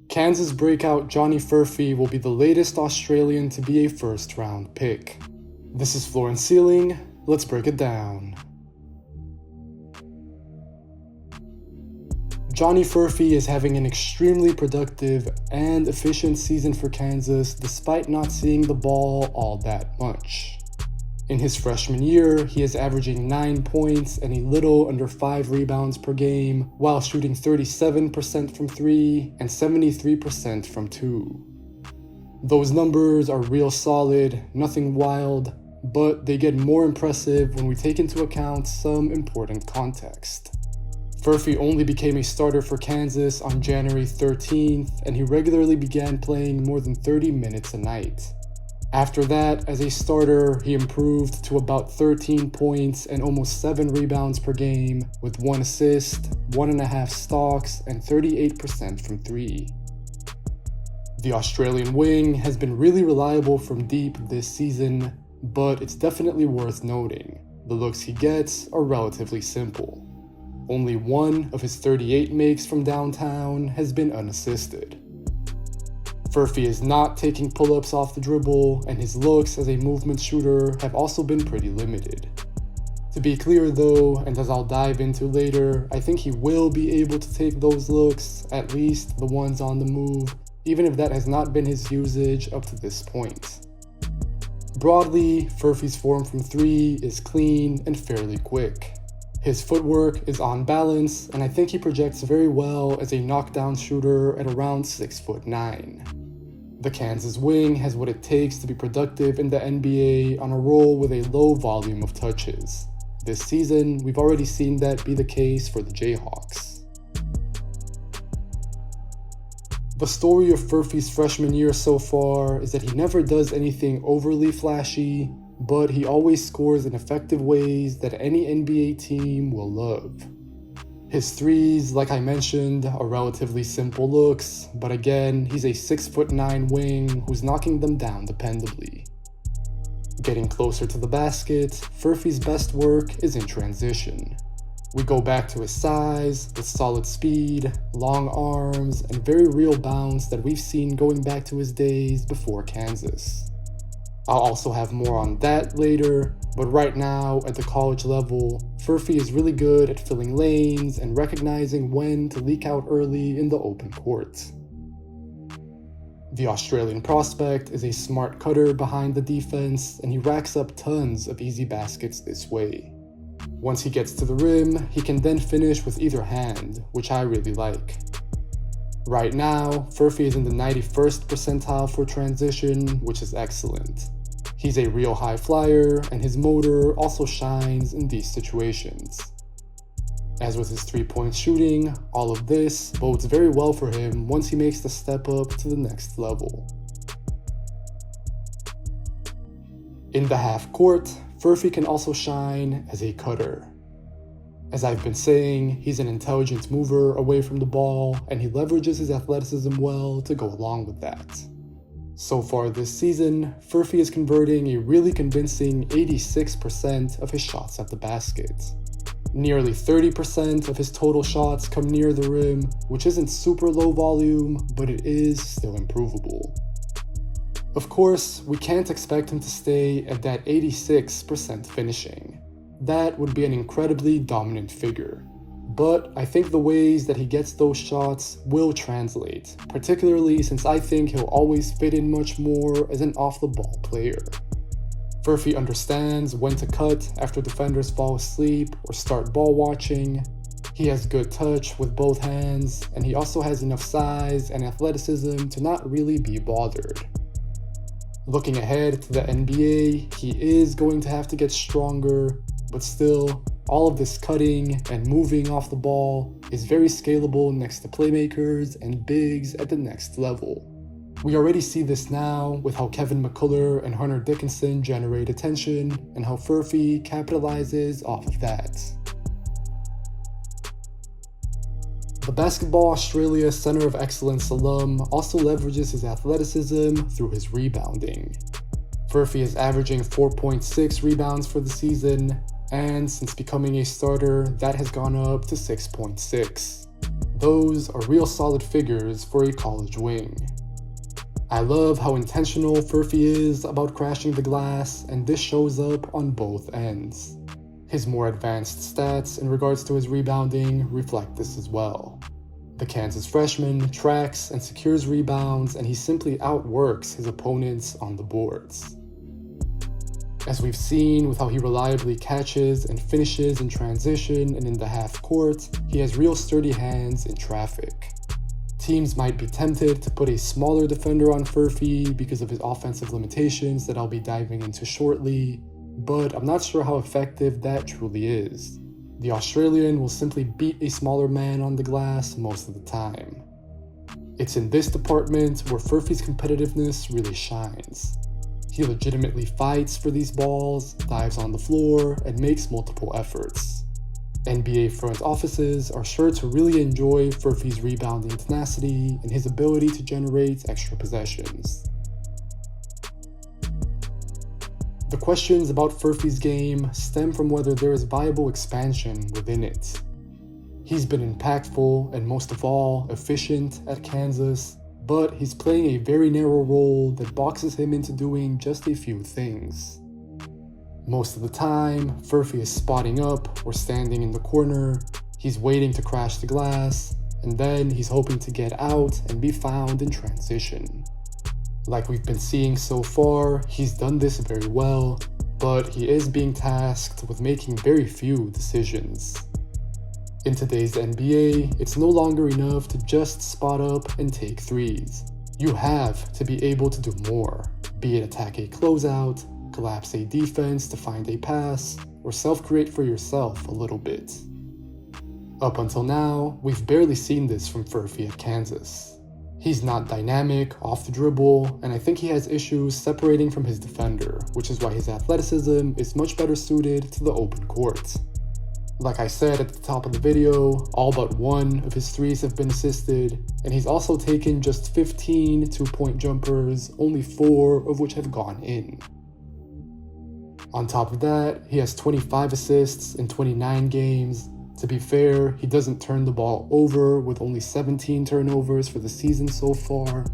Kansas breakout Johnny Furphy will be the latest Australian to be a first-round pick. This is Floor and Ceiling. Let's break it down. Johnny Furphy is having an extremely productive and efficient season for Kansas despite not seeing the ball all that much. In his freshman year, he is averaging 9 points and a little under 5 rebounds per game, while shooting 37% from 3 and 73% from 2. Those numbers are real solid, nothing wild, but they get more impressive when we take into account some important context. Furphy only became a starter for Kansas on January 13th, and he regularly began playing more than 30 minutes a night. After that, as a starter, he improved to about 13 points and almost 7 rebounds per game, with 1 assist, 1.5 stocks, and 38% from 3. The Australian wing has been really reliable from deep this season, but it's definitely worth noting. The looks he gets are relatively simple. Only 1 of his 38 makes from downtown has been unassisted. Furphy is not taking pull-ups off the dribble, and his looks as a movement shooter have also been pretty limited. To be clear though, and as I'll dive into later, I think he will be able to take those looks, at least the ones on the move, even if that has not been his usage up to this point. Broadly, Furphy's form from 3 is clean and fairly quick. His footwork is on balance, and I think he projects very well as a knockdown shooter at around 6'9". The Kansas wing has what it takes to be productive in the NBA on a role with a low volume of touches. This season, we've already seen that be the case for the Jayhawks. The story of Furphy's freshman year so far is that he never does anything overly flashy, but he always scores in effective ways that any NBA team will love. His threes, like I mentioned, are relatively simple looks, but again, he's a 6'9" wing who's knocking them down dependably. Getting closer to the basket, Furphy's best work is in transition. We go back to his size, with solid speed, long arms, and very real bounce that we've seen going back to his days before Kansas. I'll also have more on that later, but right now, at the college level, Furphy is really good at filling lanes and recognizing when to leak out early in the open court. The Australian prospect is a smart cutter behind the defense, and he racks up tons of easy baskets this way. Once he gets to the rim, he can then finish with either hand, which I really like. Right now, Furphy is in the 91st percentile for transition, which is excellent. He's a real high flyer, and his motor also shines in these situations. As with his 3-point shooting, all of this bodes very well for him once he makes the step up to the next level. In the half court, Furphy can also shine as a cutter. As I've been saying, he's an intelligent mover away from the ball, and he leverages his athleticism well to go along with that. So far this season, Furphy is converting a really convincing 86% of his shots at the basket. Nearly 30% of his total shots come near the rim, which isn't super low volume, but it is still improvable. Of course, we can't expect him to stay at that 86% finishing. That would be an incredibly dominant figure. But I think the ways that he gets those shots will translate, particularly since I think he'll always fit in much more as an off-the-ball player. Furphy understands when to cut after defenders fall asleep or start ball watching. He has good touch with both hands, and he also has enough size and athleticism to not really be bothered. Looking ahead to the NBA, he is going to have to get stronger, but still, all of this cutting and moving off the ball is very scalable next to playmakers and bigs at the next level. We already see this now with how Kevin McCullough and Hunter Dickinson generate attention and how Furphy capitalizes off of that. The Basketball Australia Center of Excellence alum also leverages his athleticism through his rebounding. Furphy is averaging 4.6 rebounds for the season, and since becoming a starter, that has gone up to 6.6. Those are real solid figures for a college wing. I love how intentional Furphy is about crashing the glass, and this shows up on both ends. His more advanced stats in regards to his rebounding reflect this as well. The Kansas freshman tracks and secures rebounds, and he simply outworks his opponents on the boards. As we've seen with how he reliably catches and finishes in transition and in the half court, he has real sturdy hands in traffic. Teams might be tempted to put a smaller defender on Furphy because of his offensive limitations that I'll be diving into shortly, but I'm not sure how effective that truly is. The Australian will simply beat a smaller man on the glass most of the time. It's in this department where Furphy's competitiveness really shines. He legitimately fights for these balls, dives on the floor, and makes multiple efforts. NBA front offices are sure to really enjoy Furphy's rebounding tenacity and his ability to generate extra possessions. The questions about Furphy's game stem from whether there is viable expansion within it. He's been impactful and most of all, efficient at Kansas, but he's playing a very narrow role that boxes him into doing just a few things. Most of the time, Furphy is spotting up or standing in the corner, he's waiting to crash the glass, and then he's hoping to get out and be found in transition. Like we've been seeing so far, he's done this very well, but he is being tasked with making very few decisions. In today's NBA, it's no longer enough to just spot up and take threes. You have to be able to do more, be it attack a closeout, collapse a defense to find a pass, or self-create for yourself a little bit. Up until now, we've barely seen this from Furphy at Kansas. He's not dynamic, off the dribble, and I think he has issues separating from his defender, which is why his athleticism is much better suited to the open court. Like I said at the top of the video, all but one of his threes have been assisted, and he's also taken just 15 two-point jumpers, only 4 of which have gone in. On top of that, he has 25 assists in 29 games. To be fair, he doesn't turn the ball over with only 17 turnovers for the season so far,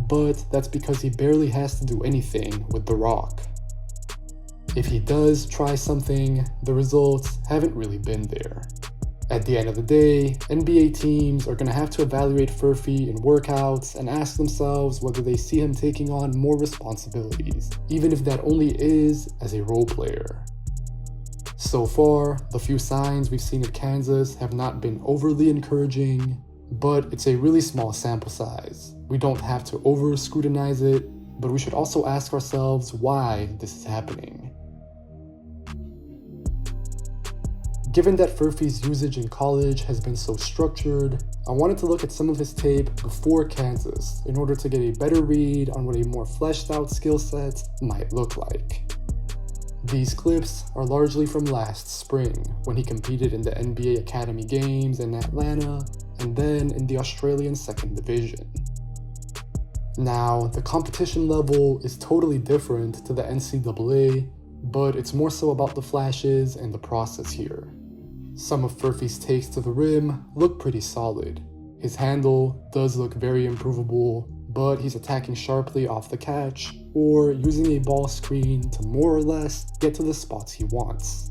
but that's because he barely has to do anything with the rock. If he does try something, the results haven't really been there. At the end of the day, NBA teams are going to have to evaluate Furphy in workouts and ask themselves whether they see him taking on more responsibilities, even if that only is as a role player. So far, the few signs we've seen at Kansas have not been overly encouraging, but it's a really small sample size. We don't have to over-scrutinize it, but we should also ask ourselves why this is happening. Given that Furphy's usage in college has been so structured, I wanted to look at some of his tape before Kansas in order to get a better read on what a more fleshed out skill set might look like. These clips are largely from last spring, when he competed in the NBA Academy Games in Atlanta and then in the Australian Second Division. Now, the competition level is totally different to the NCAA, but it's more so about the flashes and the process here. Some of Furphy's takes to the rim look pretty solid. His handle does look very improvable, but he's attacking sharply off the catch or using a ball screen to more or less get to the spots he wants.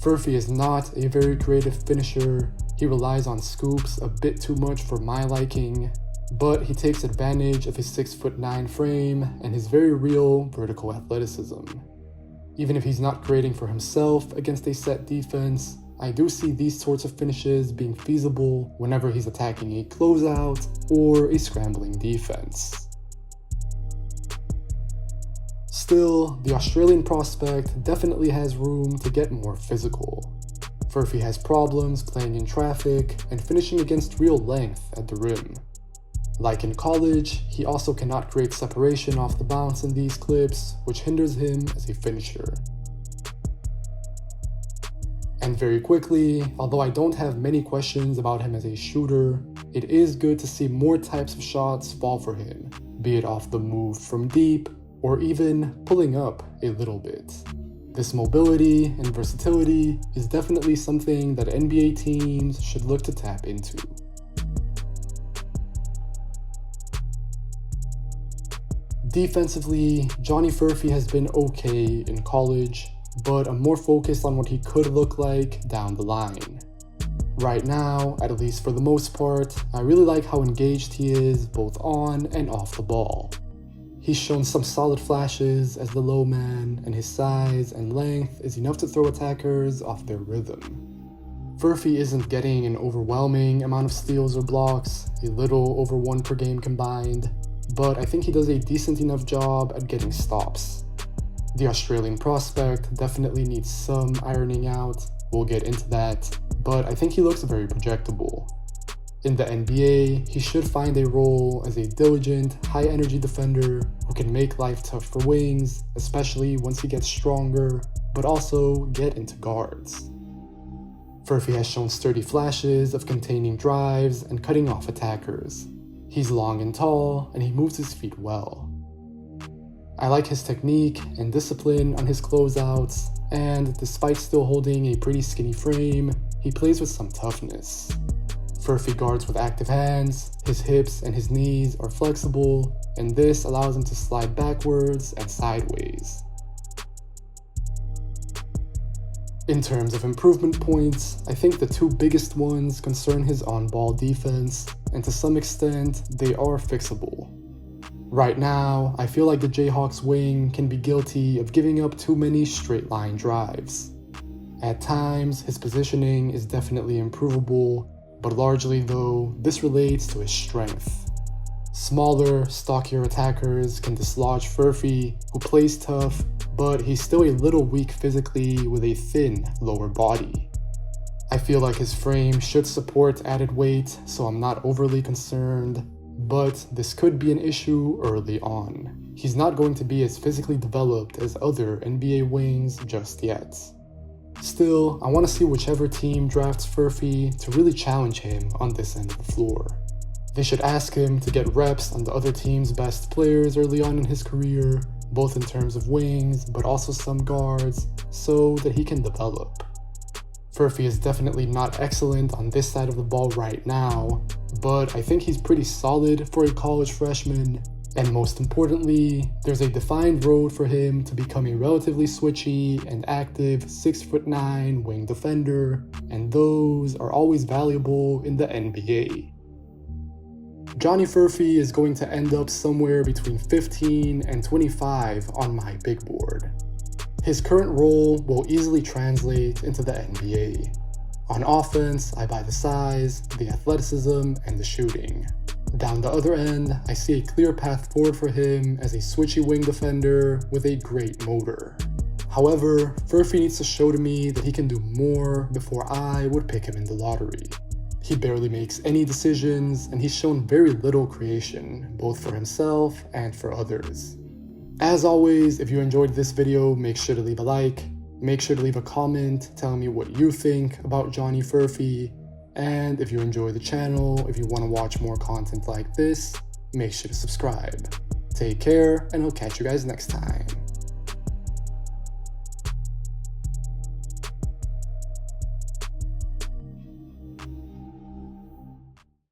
Furphy is not a very creative finisher. He relies on scoops a bit too much for my liking, but he takes advantage of his 6'9" frame and his very real vertical athleticism. Even if he's not creating for himself against a set defense, I do see these sorts of finishes being feasible whenever he's attacking a closeout or a scrambling defense. Still, the Australian prospect definitely has room to get more physical. Furphy has problems playing in traffic and finishing against real length at the rim. Like in college, he also cannot create separation off the bounce in these clips, which hinders him as a finisher. And very quickly, although I don't have many questions about him as a shooter, it is good to see more types of shots fall for him, be it off the move from deep, or even pulling up a little bit. This mobility and versatility is definitely something that NBA teams should look to tap into. Defensively, Johnny Furphy has been okay in college, but I'm more focused on what he could look like down the line. Right now, at least for the most part, I really like how engaged he is both on and off the ball. He's shown some solid flashes as the low man, and his size and length is enough to throw attackers off their rhythm. Furphy isn't getting an overwhelming amount of steals or blocks, a little over 1 per game combined, but I think he does a decent enough job at getting stops. The Australian prospect definitely needs some ironing out, we'll get into that, but I think he looks very projectable. In the NBA, he should find a role as a diligent, high-energy defender who can make life tough for wings, especially once he gets stronger, but also get into guards. Furphy has shown sturdy flashes of containing drives and cutting off attackers. He's long and tall, and he moves his feet well. I like his technique and discipline on his closeouts, and despite still holding a pretty skinny frame, he plays with some toughness. Furphy guards with active hands, his hips and his knees are flexible, and this allows him to slide backwards and sideways. In terms of improvement points, I think the 2 biggest ones concern his on-ball defense, and to some extent, they are fixable. Right now, I feel like the Jayhawks wing can be guilty of giving up too many straight-line drives. At times, his positioning is definitely improvable, but largely though, this relates to his strength. Smaller, stockier attackers can dislodge Furphy, who plays tough, but he's still a little weak physically with a thin lower body. I feel like his frame should support added weight, so I'm not overly concerned, but this could be an issue early on. He's not going to be as physically developed as other NBA wings just yet. Still, I want to see whichever team drafts Furphy to really challenge him on this end of the floor. They should ask him to get reps on the other team's best players early on in his career, both in terms of wings, but also some guards, so that he can develop. Furphy is definitely not excellent on this side of the ball right now, but I think he's pretty solid for a college freshman, and most importantly, there's a defined road for him to become a relatively switchy and active 6'9" wing defender, and those are always valuable in the NBA. Johnny Furphy is going to end up somewhere between 15 and 25 on my big board. His current role will easily translate into the NBA. On offense, I buy the size, the athleticism, and the shooting. Down the other end, I see a clear path forward for him as a switchy wing defender with a great motor. However, Furphy needs to show to me that he can do more before I would pick him in the lottery. He barely makes any decisions, and he's shown very little creation, both for himself and for others. As always, if you enjoyed this video, make sure to leave a like, make sure to leave a comment telling me what you think about Johnny Furphy, and if you enjoy the channel, if you want to watch more content like this, make sure to subscribe. Take care, and I'll catch you guys next time.